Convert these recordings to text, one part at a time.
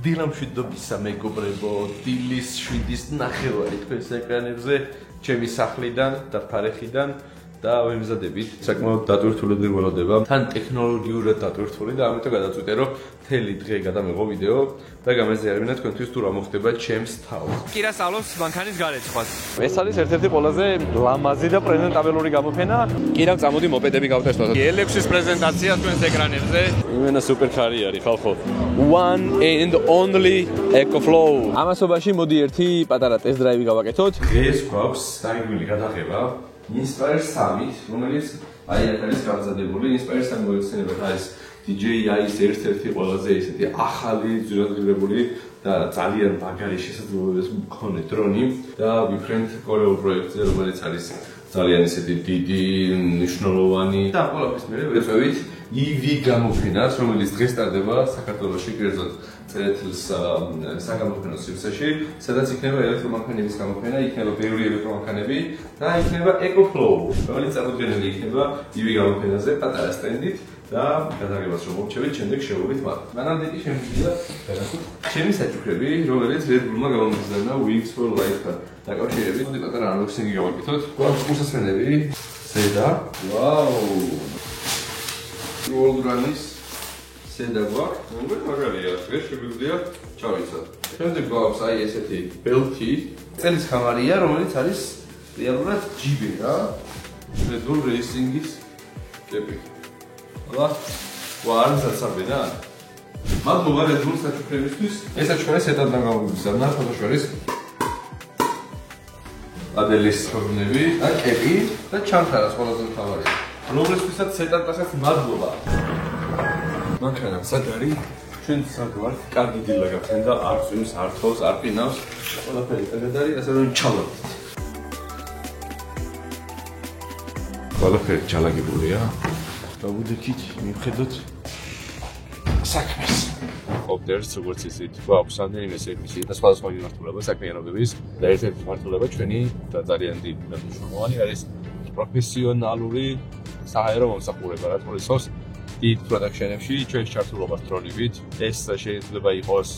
დილამ 7-ისა მეგობრებო, დილის 7-ის ნახევარი თქვენს ეკრანებზე, ჩემი სახლიდან და ფარეხიდან და ვემზადებით. საკმაოდ დატვირთული დღე ველოდება. თან ტექნოლოგიურად დატვირთული და ამიტომ გადაწყვიტე რომ მთელი დღე გადამეღო ვიდეო და გამეზიარებინა თქვენთვის თუ რა მოხდება ჩემს თავს. კირა სწავლობს მანქანის გარეცხვას. ეს არის ერთ-ერთი ყველაზე ლამაზი და პრეზენტაბელური გამოფენა. კირა წამოდი მოპედები გავტესტოთ. L6-ის პრეზენტაცია თქვენს ეკრანებზე. იმენა სუპერკარი არის ხალხო. One and only EcoFlow. ამასობაში მოდი ერთი პატარა ტესტ დრაივი გავაკეთოთ. დღეს გვაქვს დაიგული გადაღება Inspire Summit, რომელიც აი აქ არის გამზადებული. Inspire Summit მოიხსენიება არის DJI-ის ერთ-ერთი ყველაზე ისეთი ახალი ძირადღირებული და ძალიან მაგარი შესაძლებლობების მქონე დრონი და ვიფრენთ კორეულ პროექტზე, რომელიც არის ძალიან ისეთი დიდი, მნიშვნელოვანი და ყველაფრის მერე ვეწევით EV გამოფენას, რომელიც დღეს ტარდება საქართველოში, კერძოდ წერეთლის საგამოფენო სივრცეში, სადაც იქნება ელექტრომანქანების გამოფენა, იქნება ბევრი ელექტრომანქანები და იქნება EcoFlow, რომელიც წარმოდგენილი იქნება EV გამოფენაზე პატარა სტენდით და გადაღებას რომ მოვჩევით, შემდეგ შევუვით მათ. მანამდე კი შემიძლია გადასულ ჩემი საჩუქრები, რომელიც Red Bull-მა გამომგზავნა Wings for Life-თან დაკავშირებით. მოდი პატარა unboxing-ი გავაკეთოთ. გვაქვს გულსასმენები, ზედა. ვაუ! World Run-ის ზედა გვაქვს. მაგარია, დღეს შეგვიძლია ჩავიცოთ. შემდეგ გვაქვს აი ესეთი ბელტი, წელის ხამარია, რომელიც არის რეალურად ჯიბი რა. Red Bull Racing-ის კეპი. არ საცაბედა? მადლობა Red Bull საჩუქრებისთვის. ეს საჩუქრები სეტადან გამომგზავნა, ფოტოშორის ადელის ხორნები და კეპი და ჩამქარას ყველაზე მთავარია. რომლისთვისაც სეტადასაც მადლობა. მანქანა სად არის? ჩვენ სად ვართ? კარგი დილა გაქვს და არ წვიმს, არ თოვს, არ ყინავს. ყველაფერი კარგად არის, ასე რომ ჩალოთ. ყველაფერი ჩალაგებულია. დავუდექით, მივხედოთ საქმეს. ოპტერს როგორც ისეთ გვაქვს რამდენიმე სერვისი და სხვადასხვა მიმართულება საქმიანობების და ერთ-ერთი მიმართულება ჩვენი და ძალიან დიდი მნიშვნელოვანი არის პროფესიონალური სააერო მომსახურება, რაც მოიცავს დიდ პროდაქშენებში ჩვენს ჩართულობას დრონებით. ეს შეიძლება იყოს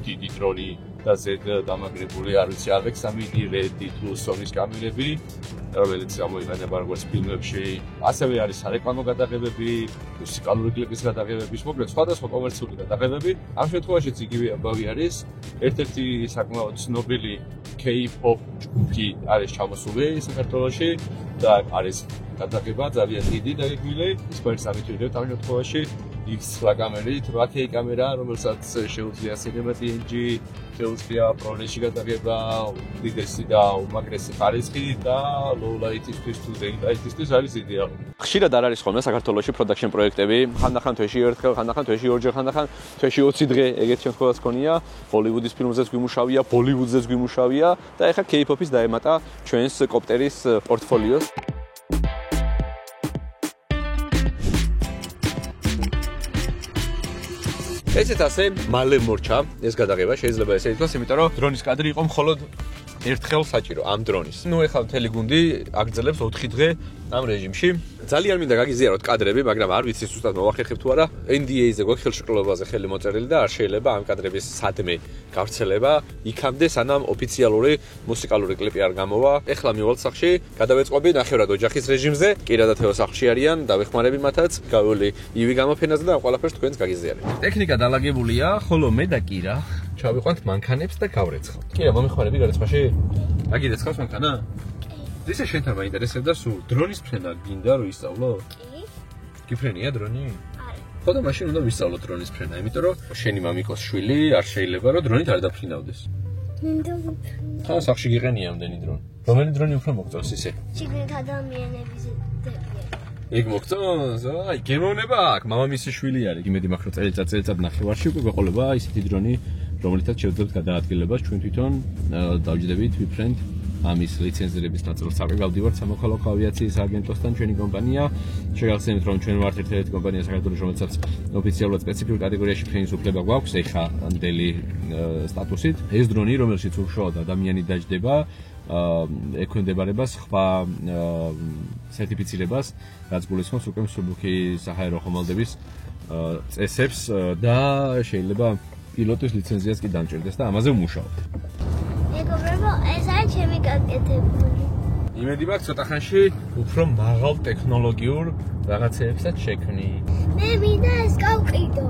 დიდი დრონი და ზედ დამაგრებული, არ ვიცი, Alexa-მი, Reddy თუ Sony-ის კამერები, რომელიც გამოიყენება როგორც ფილმებში, ასევე არის სარეკლამო გადაღებები, მუსიკალური კლიპის გადაღებები, მოკლედ სხვადასხვა კომერციული გადაღებები. ამ შემთხვევაშიც იგივე ამბავი არის. ერთ-ერთი საკმაოდ ცნობილი K-pop ჯგუფი არის ჩამოსული საქართველოში და არის გადაღება ძალიან დიდი და იგივე Inspire Summit ვიდეოთ ამ შემთხვევაში X9 კამერით, 8K კამერა, რომელსაც შეუძლია Cinema DNG, შეუძლია ProRes-ში გადაღება, უდიდესი და უმაგრესი ხარისხი და low light-ისთვის თუ day light-ისთვის არის იდეალური. ხშირად არ არის ხოლმე საქართველოში production პროექტები, ხანდახან თვეში ერთხელ, ხანდახან თვეში ორჯერ, ხანდახან თვეში 20 დღე ეგეთ შემთხვევაც ქონია. Hollywood-ის ფილმზეც გვიმუშავია, Bollywood-ზეც გვიმუშავია და ეხლა K-pop-ის დაემატა ჩვენს კოპტერის პორტფოლიოს. ესეც ასე მალე მორჩა ეს გადაღება, შეიძლება ესე ითქვას, იმიტომ რომ დრონის კადრი იყო მხოლოდ ერთხელ საჭირო ამ დრონის. ნუ ეხლა მთელი გუნდი აგრძელებს 4 დღე ამ რეჟიმში. ძალიან მინდა გაგიზიაროთ კადრები, მაგრამ არ ვიცი ზუსტად მოვახერხებ თუ არა. NDA-ზე გვაქვს ხელშეკრულებაზე ხელი მოწერილი და არ შეიძლება ამ კადრების სადმე გავრცელება იქამდე, სანამ ოფიციალური მუსიკალური კლიპი არ გამოვა. ეხლა მივალთ სახლში, გადავეწყობი ნახევრად ოჯახის რეჟიმზე. კირა და თეო სახლში არიან, დავეხმარები მათაც. გავული EV გამოფენაზე და ამ ყველაფერს თქვენს გაგიზიარებთ. ტექნიკა დალაგებულია, ხოლო მე და კირა ჩავიყვანთ მანქანებს და გავრეცხავთ. კირა, მომიხმარები გარეცხაში? აგირეცხავს მანქანა? ისე შენთან მაინტერესებდა სულ დრონის ფრენა გინდა რომ ისწავლო? კი. გიფრენია დრონი? არა. ხო და მაშინ უნდა ვისწავლო დრონის ფრენა, იმიტომ რომ შენი მამიკოს შვილი არ შეიძლება რომ დრონით არ დაფრინავდეს. მინდა ხა სახში გიყენია ამდენი დრონი. რომელი დრონი უფრო მოგწონს ისე? შიგნით ადამიანების დებია. ეგ მოგწონს? აი, გემოვნება აქვს, მამამისის შვილი არის. იმედი მაქვს რომ წელიწად ნახევარში უკვე გვეყოლება ისეთი დრონი, რომელთაც შევძლებთ გადაადგილებას ჩვენ თვითონ დავჯდებით ვიფრენთ ამის ლიცენზირების ნაწილს წავიღავდივართ სამოქალაქო ავიაციის აგენტოსთან ჩვენი კომპანია. შეგახსენებთ რომ ჩვენ ვართ ერთ-ერთი კომპანია საქართველოს, რომელსაც ოფიციალურად სპეციფიურ კატეგორიაში ფრენის უფლება გვაქვს ეხა ამდელი სტატუსით. ეს დრონი, რომელშიც უშუალოდ ადამიანი დაჯდება, ექვემდებარება სხვა სერტიფიცირებას, რაც გულისხმობს უკვე მსუბუქი საჰაერო ხომალდების წესებს და შეიძლება პილოტის ლიცენზიას კი დამჭირდეს და ამაზე ვმუშაობთ. მეგობრებო, ეს არის ჩემი გაკეთებული. იმედი მაქვს ცოტა ხანში უფრო მაღალ ტექნოლოგიურ რაღაცეებსაც შექმნი. მე მინდა ეს გავყიდო.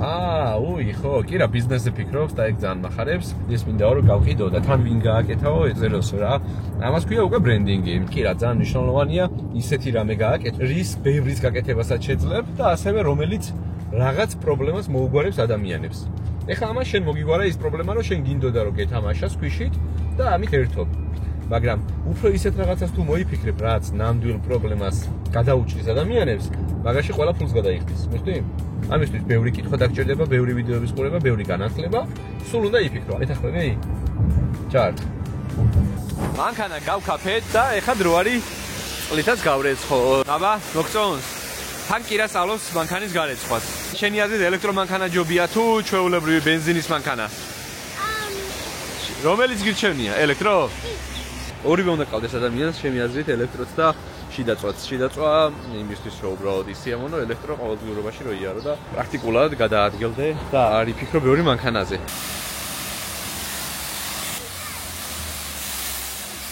უი, ხო, კი რა, ბიზნესზე ფიქრობს და ეგ ძალიან მახარებს. ის მინდა რომ გავყიდო და თან ვინ გააკეთაო ეწეროს რა. ამას ქვია უკვე ბრენდინგი. კი რა, ძალიან მნიშვნელოვანია ისეთი რამე გააკეთო, რის ბევრის გაკეთებასაც შეძლებ და ასევე რომელიც რაღაც პრობლემას მოუგვარებს ადამიანებს. ეხლა ამას შენ მოგიგვარა ის პრობლემა, რომ შენ გინდოდა რომ გეთამაშა სქვიშით და ამით ერთობ. მაგრამ უფრო ისეთ რაღაცას თუ მოიფიქრებ, რაც ნამდვილ პრობლემას გადაუჭრის ადამიანებს, მაგაში ყველა ფულს გადაიხდის. მისდი? ამისთვის ბევრი კითხვა დაგჭირდება, ბევრი ვიდეოების ყურება, ბევრი განათლება, სულ უნდა იფიქრო. მეთანხმები? ჩარ. მანქანა გავქაფეთ და ეხლა დრო არის წყლითაც გავრეცხო. აბა, მოგწონს? თან კირა სწავლობს მანქანის გარეცხვას. შენი აზრით ელექტრომანქანა ჯობია თუ ჩვეულებრივი ბენზინის მანქანა? რომელიც გირჩევნია, ელექტრო? ორივე უნდა ყავდეს ადამიანს, ჩემი აზრით ელექტროც და შიდაწვაც. შიდაწვა იმისთვის რომ უბრალოდ ისიამოვნო, ელექტრო ყოველდღიურობაში რო იარო და პრაქტიკულად გადაადგილდე და არ იფიქრო ბევრი მანქანაზე.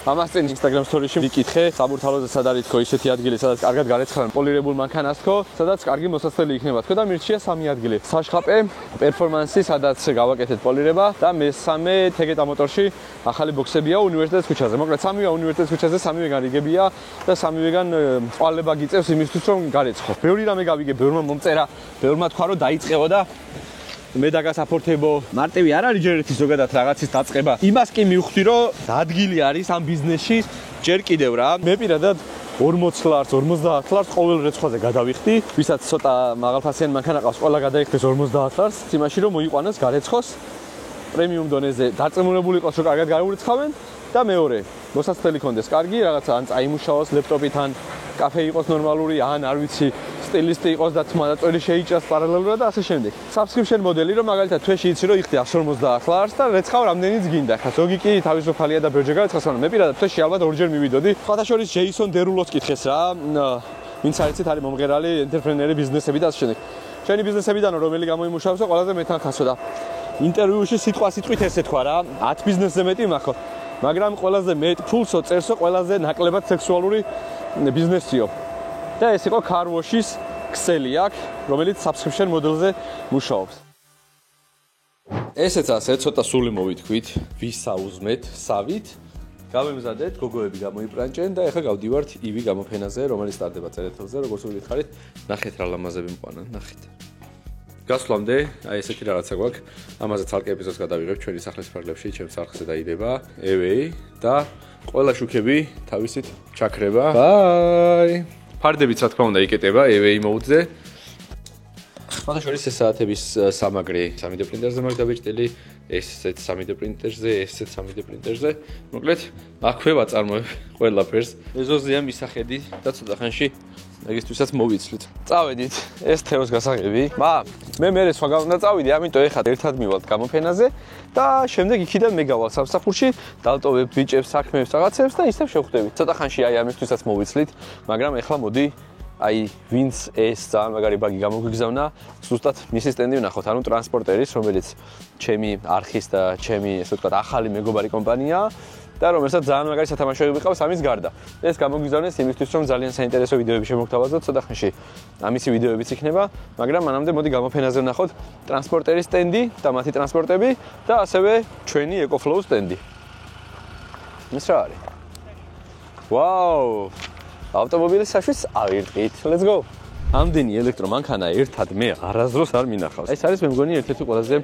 ამას წინ Instagram story-ში ვიკითხე, საბურთალოზე სად არის თქო ისეთი ადგილი, სადაც კარგად გარეცხავენ პოლირებულ მანქანას თქო, სადაც კარგი მოსასწრელი იქნება თქო და მირჩია 3 ადგილი. საშხაპე, პერფორმანსი, სადაც გავაკეთეთ პოლირება და მესამე თეგეტა მოტორში ახალი ბოქსებია უნივერსიტეტის ქუჩაზე. მოკლედ 3-ვე უნივერსიტეტის ქუჩაზე, 3-ვე გარიგებია და 3-ვეგან წვალება გიწევს იმისთვის რომ გარეცხო. ბევრი რამე გავიგე, ბევრმა მომწერა, ბევრმა თქვა რომ დაიწყეო და მე დაგასაფორთებო. მარტივი არ არის ჯერ ერთი ზოგადად რაღაცის დაწყება. იმას კი მივხვდი რომ ადგილი არის ამ ბიზნესში ჯერ კიდევ რა. მე პირადად 40 ლარს, 50 ლარს ყოველ რეცხვაზე გადავიხდი. ვისაც ცოტა მაღალფასიანი მანქანა ყავს, ყველა გადაიხდეს 50 ლარს. იმაში რომ მოიყვანოს გარეცხოს პრემიუმ დონეზე დაწემონებული იყოს რომ კარგად გაურიცხავენ და მეორე მოსასწრელი კონდეს კარგი, რაღაცა ან წაიმუშაოს ლეპტოპით ან კაფე იყოს ნორმალური, ან არ ვიცი სტილისტი იყოს და თმანაწველი შეიჭრას პარალელურად და ასე შემდეგ. Subscription მოდელი რომ მაგალითად თვეში იცი რომ იხდი 150 ლარს და რეცხავ რამდენიც გინდა. ხა ზოგი კი თავისუფალია და ბევრჯერ გაეცხავს, მაგრამ მე პირადად თვეში ალბათ 2 ჯერ მივიდოდი. სხვადასხვა ჯეისონ დერულოს კითხეს რა, ვინც არიცით არის მომღერალი, ენტერპრენერი ბიზნესები და ასე შემდეგ. შენი ბიზნესებიდან რომელი გამოიმუშავებსო, ყველაზე მეთანხმასო და ინტერვიუში სიტყვასიტყვით ესე თქვა რა, 10 ბიზნესზე მეტი მაქო. მაგრამ ყველაზე მეტ ფულსო წერსო, ყველაზე ნაკლებად სექსუალური ბიზნესიო. და ეს იყო car wash-ის ქსელი აქ, რომელიც subscription მოდელზე მუშაობს. ესეც ასე ცოტა სული მოვითქვით, ვისაუზმეთ სავით. გავემზადეთ, გოგოები გამოიპრანჭენ და ახლა გავდივართ ივი გამოფენაზე, რომელიც სტარდება წერეთელზე, როგორც ვითხარით, ნახეთ რა ლამაზები მყვანან, ნახეთ. გასვლამდე, აი ესეთი რაღაცა გვაქვს. ამაზე ცალკე ეპიზოდს გადავიღებ ჩვენი სახლის ფარგლებში, ჩემს არხზე დაიდება ევეი და ყველა შუქები თავისით ჩაქრება. ბაი. ფარდებით რა თქმა უნდა იკეტება ევეი მოუდზე. სხვადასხვა საათების სამაგრი 3D პრინტერზე მაქვს დაბეჭდილი, ესეც 3D პრინტერზე, ესეც 3D პრინტერზე. მოკლედ, აქვე ვაწარმოებ ყველაფერს. ეზოზეა მისახედი და ცოტა ხანში ეგისთვისაც მოვიცვლით. წავედით, ეს თეოს გასაღები. მე სხვა უნდა წავიდე, ამიტომ ეხლა ერთად მივალთ გამოფენაზე და შემდეგ იქიდან მე გავალ სამსახურში, დავტოვებ ბიჭებს, საქმეებს, რაღაცებს და ისევ შევხვდებით. ცოტა ხანში აი ამისთვისაც მოვიცვლით, მაგრამ ეხლა მოდი აი ვინც ეს ძალიან მაგარი ბაგი გამოგვიგზავნა, ზუსტად მისი სტენდი ვნახოთ, ანუ ტრანსპორტერის, რომელიც ჩემი არხის და ჩემი ესე ვთქვათ ახალი მეგობარი კომპანიაა. და რომელსაც ძალიან მაგარი სათამაშოები ყავს ამის გარდა. ეს გამოგვიგზავნეს იმისთვის, რომ ძალიან საინტერესო ვიდეოები შემოგთავაზოთ, ცოტა ხანში ამისი ვიდეოებიც იქნება, მაგრამ მანამდე მოდი გამოფენაზე ვნახოთ ტრანსპორტერის სტენდი და მათი ტრანსპორტები და ასევე ჩვენი EcoFlow სტენდი. ეს რა არის? ვაუ! ავტომობილის საშუს ავირტყით. Let's go. ამდენი ელექტრომანქანა ერთად მე არასდროს არ მინახავს. ეს არის მე მგონი ერთ-ერთი ყველაზე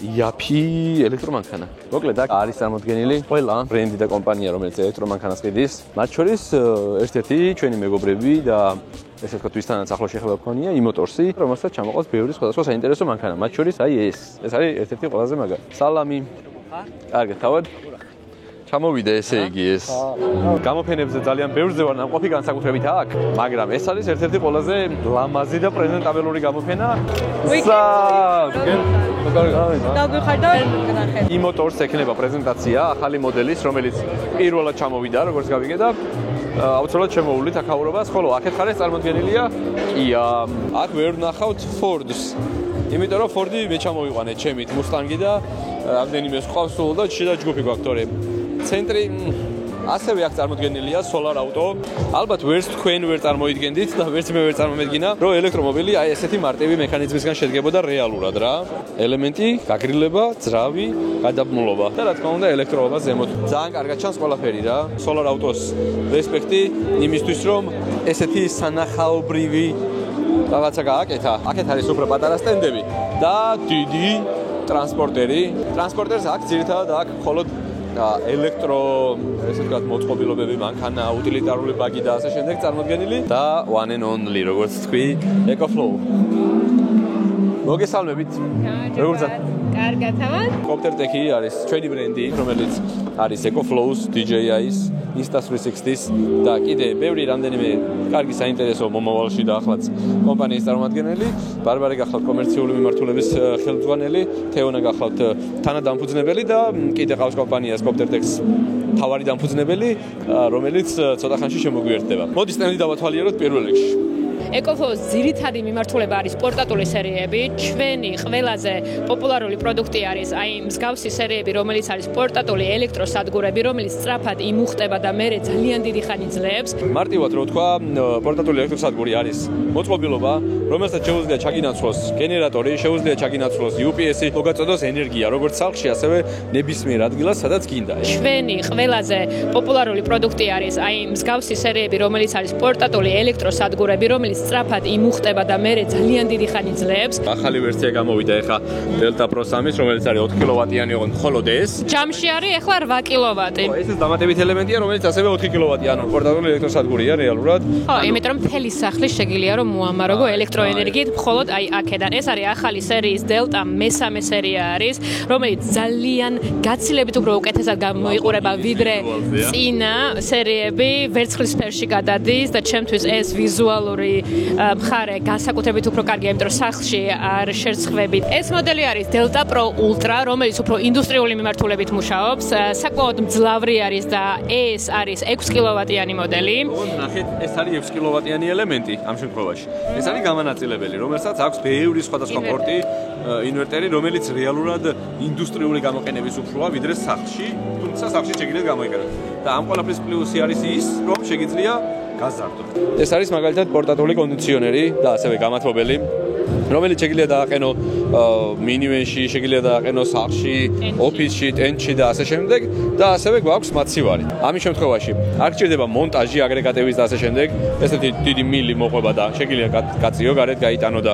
იაფი ელექტრომანქანა. მოკლედ აქ არის წარმოდგენილი ყველა ბრენდი და კომპანია, რომელიც ელექტრომანქანას ყიდის. მათ შორის ერთ-ერთი ჩვენი მეგობრები და ესე ვთქვათ, ვისთანაც ახლოს შეხება მქონია იმოტორსი, რომელსაც ჩამოყავს ბევრი სხვადასხვა საინტერესო მანქანა. მათ შორის აი ეს. ეს არის ერთ-ერთი ყველაზე მაგარი. სალამი. კარგად, თავად. ჩამოვიდე ესე იგი ეს. გამოფენებზე ძალიან ბევრზე ვარ ნამყოფი განსაკუთრებით აქ, მაგრამ ეს არის ერთ-ერთი ყველაზე ლამაზი და პრეზენტაბელური გამოფენა. იმოტორს ექნება პრეზენტაცია ახალი მოდელის, რომელიც პირველად ჩამოვიდა, როგორც გავიგე და აუცილებლად შემოვლით აქაურობას, ხოლო აქეთ ხარ ეს წარმოდგენილია Kia. აქ ვერ ვნახავთ Ford-ს. იმიტომ რომ Ford-ი მე ჩამოვიყვანე ჩემით Mustang-ი და რამდენიმე სხვა სულ და შეიძლება ჯგუფი გვაქვს თორე ცენტრი ასევე აქ წარმოდგენილია solar auto. ალბათ ვერც თქვენ ვერ წარმოიდგენდით და ვერც მე ვერ წარმომედგინა, რომ ელექტრომობილი აი ესეთი მარტივი მექანიზმისგან შედგებოდა რეალურად რა. ელემენტი, გაგრილება, ძრავი, გადაბმულობა და რა თქმა უნდა ელექტროობა ზემოთ. ძალიან კარგად ჩანს ყველაფერი რა. solar auto-ს რესპექტი იმისთვის, რომ ესეთი სანახაობრივი რაღაცა გააკეთა. აქეთ არის უფრო პატარა სტენდები და დიდი ტრანსპორტერი. ტრანსპორტერს აქ ძირითადად აქ მხოლოდ ელექტრო ესე ვთქვათ მოწყობილობები, მანქანა, უტილიტარული ბაგი და ასე შემდეგ წარმოდგენილი და one and only როგორც თქვი, EcoFlow. მოგესალმებით. როგორ ხართ? კარგად ავარ. Coptertech-ი არის ჩვენი ბრენდი, რომელიც არის EcoFlow-ს, DJI-ს, Insta360-ს და კიდე ბევრი რამდენიმე კარგი საინტერესო მომავალში და ახლაც კომპანიის წარმომადგენელი. ბარბარე გახლავთ კომერციული მიმართულების ხელმძღვანელი, თეონა გახლავთ თანადამფუძნებელი და კიდე ყავს კომპანიას Coptertech-ს თავარი დამფუძნებელი, რომელიც ცოტა ხანში შემოგვიერთდება. მოდი სტენდი დავათვალიეროთ პირველ რიგში. EcoFlow-ს ძირითადი მიმართულება არის პორტატული სერიები. ჩვენი ყველაზე პოპულარული პროდუქტი არის აი მსგავსი სერიები, რომელიც არის პორტატული ელექტროსადგურები, რომელიც სწრაფად იმუხტება და მერე ძალიან დიდი ხანი ძლებს. მარტივად რო ვთქვა, პორტატული ელექტროსადგური არის მოწყობილობა, რომელსაც შეუძლია ჩაგინაცვლოს გენერატორი, შეუძლია ჩაგინაცვლოს UPS-ი, მოგაწოდოს ენერგია, როგორც სახლში, ასევე ნებისმიერ ადგილას, სადაც გინდა. ჩვენი ყველაზე პოპულარული პროდუქტი არის აი მსგავსი სერიები, რომელიც არის პორტატული ელექტროსადგურები, რომელიც სწრაფად იმუხტება და მერე ძალიან დიდი ხანი ძლებს. ახალი ვერსია გამოვიდა ეხა Delta Pro 3-ის, რომელიც არის 4 კილოვატიანი ოღონდ მხოლოდ ეს. ჯამში არის ეხლა 8 კილოვატი. ეს დამატებით ელემენტია, რომელიც ასევე 4 კილოვატიანი, ანუ პორტატული ელექტროსადგურია რეალურად. ხო, იმიტომ რომ მთელი სახლი შეგიძლია რომ მოამაროგო ელექტროენერგიით მხოლოდ აი აქედან. ეს არის ახალი სერიის Delta მესამე სერია არის, რომელიც ძალიან გაცილებით უფრო უკეთესად გამოიყურება ვიდრე წინა სერიები, ვერცხლის სფეროში გადადის და ჩემთვის ეს ვიზუალური მხარე განსაკუთრებით უფრო კარგია, იმიტომ რომ სახლში არ შერცხვებით. ეს მოდელი არის Delta Pro Ultra, რომელიც უფრო ინდუსტრიული მიმართულებით მუშაობს. საკმაოდ მძლავრი არის და ეს არის 6 კილოვატიანი მოდელი. ნახეთ, ეს არის 6 კილოვატიანი ელემენტი ამ შემთხვევაში. ეს არის გამანაწილებელი, რომელსაც აქვს ბევრი სხვადასხვა პორტი, ინვერტერი, რომელიც რეალურად ინდუსტრიული გამოყენების უფროა ვიდრე სახლში, თუმცა სახლში შეგიძლიათ გამოიყენოთ. და ამ ყველაფრის პლუსი არის ის, რომ შეგიძლია გაზარდოთ. ეს არის მაგალითად პორტატული კონდიციონერი და ასევე გამათბობელი, რომელიც შეგიძლია დააყენო მინივენში, შეგიძლია დააყენო სახლში, ოფისში, ტენტში და ასე შემდეგ და ასევე გვაქვს მაცივარი. ამის შემთხვევაში არ გჭირდება მონტაჟი, აგრეგატების და ასე შემდეგ. ესეთი დიდი მილი მოყვება და შეგიძლია გაწიო, გარეთ გაიტანო და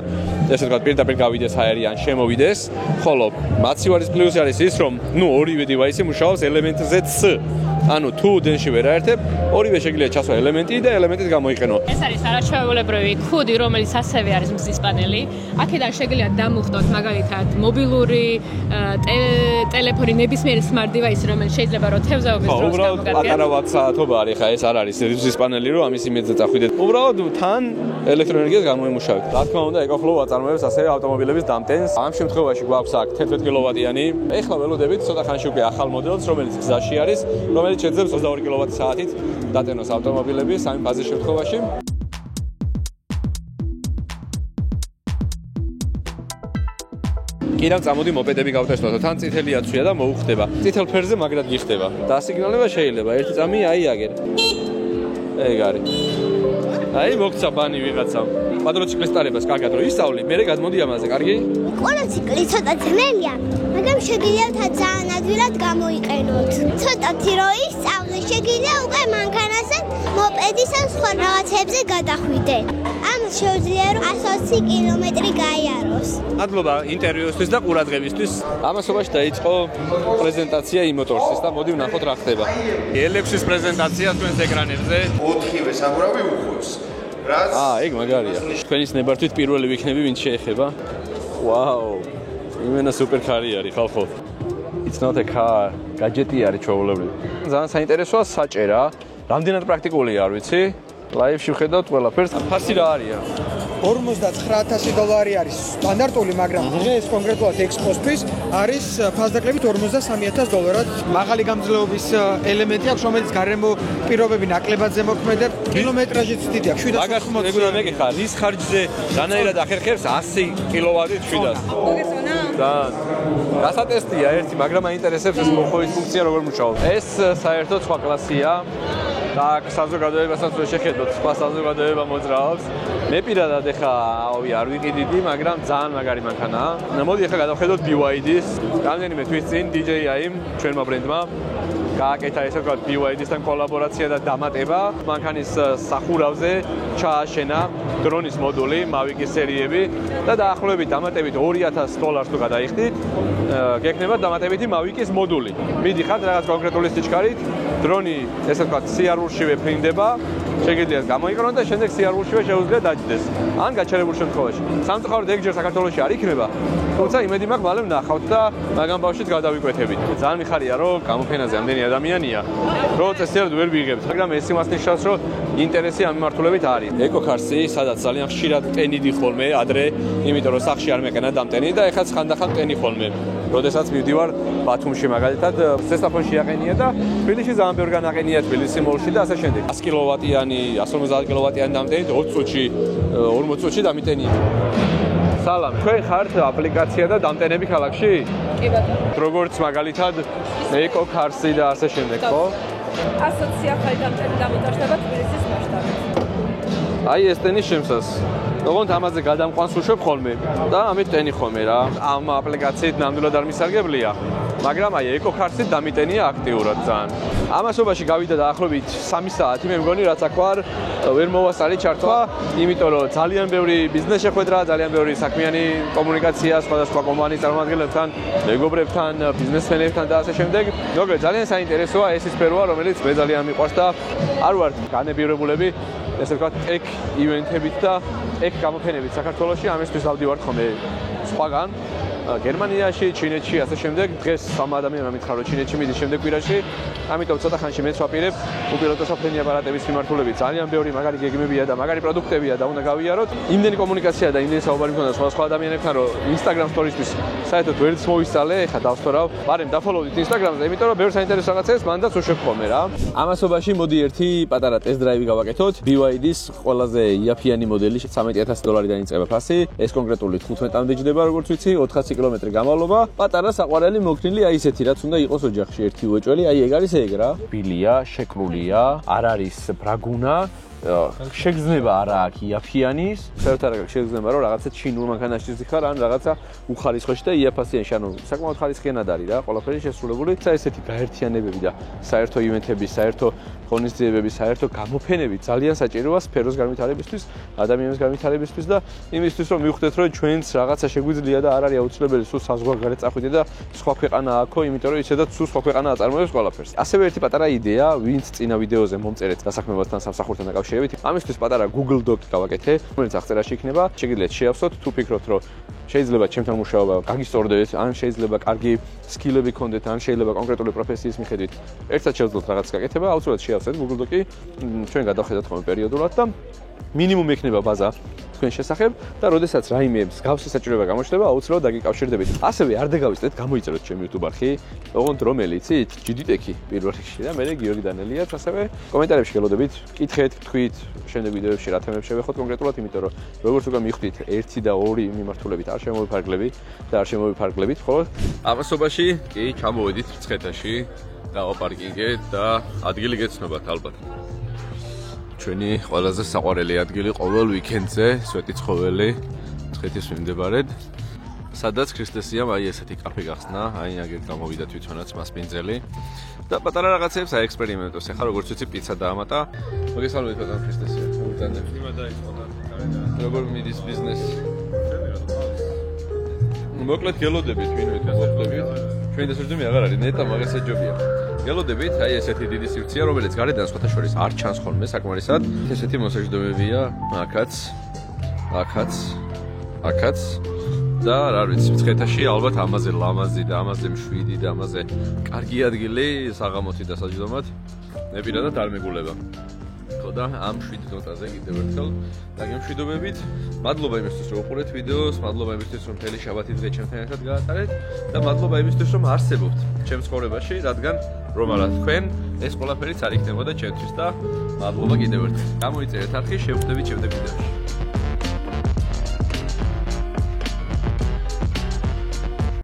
ესე ვთქვათ პირდაპირ გავიდეს აერი ან შემოვიდეს. ხოლო მაცივარის პლუსი არის ის, რომ ორივე დივაისი მუშაობს ელემენტზე C. ანუ თუ დენში ვერ აერთებ, ორივე შეგიძლია ჩასვა ელემენტი და ელემენტით გამოიყენო. ეს არის არაჩვეულებრივი ქუდი, რომელიც ასევე არის მზის პანელი. აქედან შეგიძლიათ დამუხტოთ მაგალითად მობილური ტელეფონი, ნებისმიერი smart device, რომელიც შეიძლება რომ თევზაობის დროს უბრალოდ პატარა ვატსაათობა არის, ხა ეს არ არის მზის პანელი, რომ ამის იმედზე წახვიდეთ. უბრალოდ თან ელექტროენერგიას გამოიმუშავეთ. რა თქმა უნდა, EcoFlow აწარმოებს ასევე ავტომობილების დამტენს. ამ შემთხვევაში გვაქვს აქ 11 კილოვატიანი. ეხლა ველოდებით ცოტა ხანში უკვე ახალ მოდელს, რომელიც გზაში არის, რომელიც შეძლებს 22 კილოვატ-საათით დატენოს ავტომობილები სამი ფაზის შემთხვევაში. კიდევ წამოდი მოპედები გავტესტოთ, თან წითელი აცვია და მოუხდება. წითელ ფერზე მაგრად გიხდება. დასიგნალება შეიძლება, ერთი წამი აი აგერ. ეგ არის. აი მოგცა ბანი ვიღაცამ. კვადროციკლის ტარებას კარგად რო ისწავლი, მერე გადმოდი ამაზე, კარგი? კვადროციკლი ცოტა ძნელია, მაგრამ შეგიძლიათ ძალიან ადვილად გამოიყენოთ. ცოტათი რო ისწავლე, შეგიძლია უკვე მანქანასთან, მოპედისთან სხვა რაღაცებზე გადახვიდე. ამას შეუძლია რომ 120 კილომეტრი გაიაროს. მადლობა ინტერვიუსთვის და ყურადღებისთვის. ამასობაში დაიწყო პრეზენტაცია იმოტორსის და მოდი ვნახოთ რა ხდება. L6-ის პრეზენტაცია თქვენს ეკრანებზე. 4-ვე სამურავი უხობს. რაც ეგ მაგარია. თქვენის ნებართვით პირველი ვიქნები, ვინც შეეხება. ვაუ. იმენა სუპერკარი არის ხალხო. It's not a car. გაჯეტი არის ჩვეულებრივი. ძალიან საინტერესოა საჭერა. რამდენად პრაქტიკულია, არ ვიცი. ლაივში ვხედავთ ყველაფერს. ფასი რა არია? $59000 არის სტანდარტული, მაგრამ დღეს კონკრეტულად ექსპოსთვის არის ფასდაკლებით $53000. მაღალი გამძლეობის ელემენტი აქვს, რომელიც გარემო პირობები ნაკლებად ზემოქმედებს, კილომეტრაჟიც დიდი აქვს, 780. მეკითხა, რის ხარჯზე დანაირად ახერხებს 100 კილოვატით 700. მოგეწონა? და გასატესტია ერთი, მაგრამ მაინტერესებს ეს მოხოვის ფუნქცია როგორ მუშაობს. ეს საერთოდ სხვა კლასია. და საზოგადოებასაც რო შეხედოთ, სხვა საზოგადოება მოძრაობს. მე პირადად ეხა არ ვიყიდიდი, მაგრამ ძალიან მაგარი მანქანაა. მოდი ეხა გადავხედოთ BYD-ს. რამდენიმე თვის წინ DJI-მ ჩვენმა ბრენდმა გააკეთა ესე ვთქვათ BYD-სთან კოლაბორაცია და დამატება. მანქანის სახურავზე ჩააშენა დრონის მოდული, Mavic-ის სერიები და დაახლოებით დამატებით $2000 თუ გადაიხდით, გექნება დამატებითი Mavic-ის მოდული. მიდიხართ რაღაც კონკრეტული სიჩქარით, დრონი ესე ვთქვათ სიარულშივე ფრინდება, შეგიძლიათ გამოიყენოთ და შემდეგ სიარულშივე შეუძლიათ დაჯდეს. ან გაჩერებულ შემთხვევაში. სამწუხაროდ ეგ ჯერ საქართველოში არ იქნება, თუმცა იმედი მაქვს მალე ვნახავთ და მაგამ ბავშვით გადავიკვეთებით. ძალიან მიხარია რომ გამოფენაზე ამდენი ადამიანია, რომ წესიერ ვერ ვიღებთ, მაგრამ ეს იმას ნიშნავს, რომ ინტერესი ამ მიმართულებით არის. ეკოკარსი, სადაც ძალიან ხშირად ტენიდი ხოლმე ადრე, იმიტომ რომ სახში არ მეყენა დამტენი და ეხლა ხანდახან ტენი ხოლმე. როდესაც მივდივარ ბათუმში მაგალითად, სესტაფონში აყენია და თბილისში ძალიან ბევრგან აყენია თბილისი მოლში და ასე შემდეგ. 100 კილოვატიანი, 150 კილოვატიანი დამტენით 20 წუთში, 40 წუთში დამიტენია. სალამ, თქვენ ხართ აპლიკაცია და დამტენები ქალაქში? კი ბატონო. როგორც მაგალითად ეკოკარსი და ასე შემდეგ, ხო? ასოცია ხალხი დამტენი დამოწარდება თბილისის მასშტაბით. აი ეს ტენის შემსას. ოღონდ ამაზე გადამყვანს უშვებ ხოლმე და ამით ტენი ხოლმე რა. ამ აპლიკაციით ნამდვილად არ მისარგებლია, მაგრამ აი ეკოკარსით დამიტენია აქტიურად ძალიან. ამასობაში გავიდა დაახლოებით 3 საათი, მე მგონი რაც აქ ვარ, ვერ მოვასწარი ჩართვა, იმიტომ რომ ძალიან ბევრი ბიზნეს შეხვედრა, ძალიან ბევრი საქმიანი კომუნიკაცია სხვადასხვა კომპანიის წარმომადგენლებთან, მეგობრებთან, ბიზნესმენებთან და ასე შემდეგ. მოკლედ ძალიან საინტერესოა ეს სფეროა, რომელიც მე ძალიან მიყვარს და არ ვარ განებირებულები ესე ვთქვათ, ეგ ივენთებით და ეგ გამოფენებით საქართველოში, ამისთვის დავდივარ ხოლმე სხვაგან, გერმანიაში, ჩინეთში, ასე შემდეგ. დღეს სამ ადამიანმა მითხრა, რომ ჩინეთში მიდის შემდეგ კვირაში, ამიტომ ცოტა ხანში მეც ვაპირებ უპილოტო საფრენი აპარატების მიმართულებით. ძალიან ბევრი მაგარი გეგმებია და მაგარი პროდუქტებია და უნდა გავიაროთ. იმდენი კომუნიკაცია და იმდენი საუბარი მქონდა სხვა ადამიანებთან, რომ Instagram stories-თვის საერთოდ ვერც მოვისწავლე, ეხლა დავსწორავ. მაგრამ დაფოლოვდით Instagram-ზე, იმიტომ რომ ბევრ საინტერესო რაღაცებს მანდაც უშვებ ხოლმე რა. ამასობაში მოდი ერთი პატარა ტესტ დრაივი გავაკეთოთ. BYD-ის ყველაზე იაფიანი მოდელი $13000-დან იწყება ფასი. ეს კონკრეტული 15-მდე ჯდება, როგორც ვიცი, 400 კილომეტრი გამავლობა. პატარა საყვარელი მოკრილი აი ესეთი, რაც უნდა იყოს ოჯახში, ერთი უეჭველი, აი ეგ არის ეგ რა. ბილია, შეკლულია, არ არის ბრაგუნა. შეგრძნება არა აქ იაფიანის, საერთოდ არ აქვს შეგრძნება, რომ რაღაცა ჩინურ მანქანაში ზიხარ, ან რაღაცა უხარისხოში და იაფასიანში, ანუ საკმაოდ ხარისხიანად არის რა, ყველაფერი შესრულებული. ესეთი გაერთიანებები და საერთო ივენთები, საერთო ღონისძიებები, საერთო გამოფენები ძალიან საჭიროა სფეროს განვითარებისთვის, ადამიანების განვითარებისთვის და იმისთვის, რომ მივხვდეთ, რომ ჩვენც რაღაცა შეგვიძლია და არ არის აუცილებელი სულ საზღვარგარეთ წახვიდე და სხვა ქვეყანა აქო, იმიტომ რომ ისედაც სულ სხვა ქვეყანა აწარმოებს ყველაფერს. ასევე ერთი პატარა იდეა, ვინც წინა ვიდეოზე მომწერეთ დასაქმებასთან სამსახურთან დაკავშირებით, ამისთვის პატარა Google Doc-ი გავაკეთე, რომელიც აღწერაში იქნება. შეგიძლიათ შეავსოთ, თუ ფიქრობთ, რომ შეიძლება ჩემთან მუშაობა გაგისწორდეთ, ან შეიძლება კარგი სკილები გქონდეთ, ან შეიძლება კონკრეტული პროფესიის მიხედვით ერთად შევძლოთ რაღაც გაკეთება, აუცილებლად შეავსეთ Google Doc-ი, ჩვენ გადავხედოთ ხოლმე პერიოდულად და მინიმუმ ექნება ბაზა თქვენ შესახებ და როდესაც რაიმე მსგავსი საჭიროება გამოჩნდება, აუცილებლად დაგიკავშირდებით. ასევე არ დაგავიწყდეთ, გამოიწეროთ ჩემი YouTube არხი, ოღონდ რომელი იცით, GDTech-ი პირველ რიგში და მე გიორგი დანელიაც, ასევე კომენტარებში გელოდებით, კითხეთ, თქვით, შემდეგ ვიდეოებში რა თემებს შევეხოთ კონკრეტულად, იმიტომ რომ როგორც უკვე მიხვდით, 1 და 2 მიმართულებით არ შემოვიფარგლებით, ხოლო ამასობაში კი ჩამოვედით მცხეთაში, დავაპარკინგეთ და ადგილი გეცნობათ ალბათ. ჩვენი ყველაზე საყვარელი ადგილი ყოველ ვიკენდზე, სვეტი ცხოველი, მცხეთის მიმდებარედ, სადაც ქრისტესიამ აი ესეთი კაფე გახსნა, აი აგერ გამოვიდა თვითონაც მასპინძელი და პატარა რაღაცებს აექსპერიმენტოს. ახლა როგორც ვიცი, პიცა დაამატა. მოგესალმებით ბატონ ქრისტესია, მოგწანდებით. იმა დაიწყო და როგორ მიდის ბიზნესი? მოკლედ გელოდებით, ვინმე გელოდებით. ჩვენ დასაჯდომი აღარ არის, ნეტა მაგას ეჯობია. გელოდებით, აი ესეთი დიდი სივრცეა, რომელიც გარედან სხვათა შორის არ ჩანს ხოლმე საკმარისად. ესეთი მოსაჯდომებია, აქაც და რა ვიცი, მცხეთაში ალბათ ამაზე ლამაზი და ამაზე მშვიდი და ამაზე კარგი ადგილი საღამოთი დასაჯდომად. მე პირადად არ მეგულება. ხო და ამ 7 ნოტაზე კიდევ ერთხელ დაგემშვიდობებით. მადლობა იმისთვის, რომ უყურეთ ვიდეოს, მადლობა იმისთვის, რომ მთელი შაბათი დღე ჩემთან ერთად გაატარეთ და მადლობა იმისთვის, რომ არსებობთ ჩემს ცხოვრებაში, რადგან რომ არა თქვენ, ეს ყველაფერიც არ იქნებოდა ჩემთვის და მადლობა კიდევ ერთხელ. გამოიწერეთ არხი, შევხვდებით შემდეგ ვიდეოში.